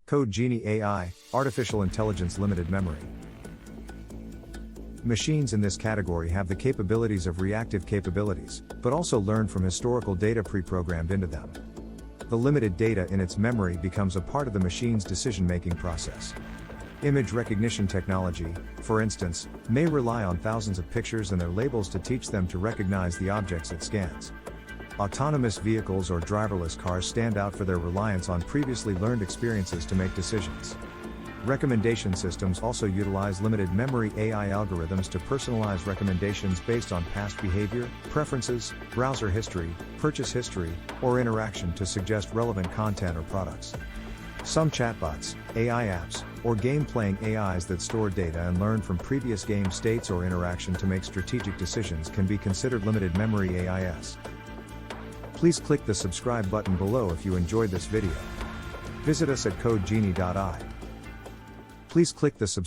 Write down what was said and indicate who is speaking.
Speaker 1: code-genie.ai, Artificial Intelligence Limited Memory. Machines in this category have the capabilities of reactive capabilities, but also learn from historical data pre-programmed into them. The limited data in its memory becomes a part of the machine's decision-making process. Image recognition technology, for instance, may rely on thousands of pictures and their labels to teach them to recognize the objects it scans. Autonomous vehicles or driverless cars stand out for their reliance on previously learned experiences to make decisions. Recommendation systems also utilize limited memory AI algorithms to personalize recommendations based on past behavior, preferences, browser history, purchase history, or interaction to suggest relevant content or products. Some chatbots, AI apps, or game-playing AIs that store data and learn from previous game states or interaction to make strategic decisions can be considered limited memory AIs. Please click the subscribe button below if you enjoyed this video. Visit us at code-genie.ai. Please click the subscribe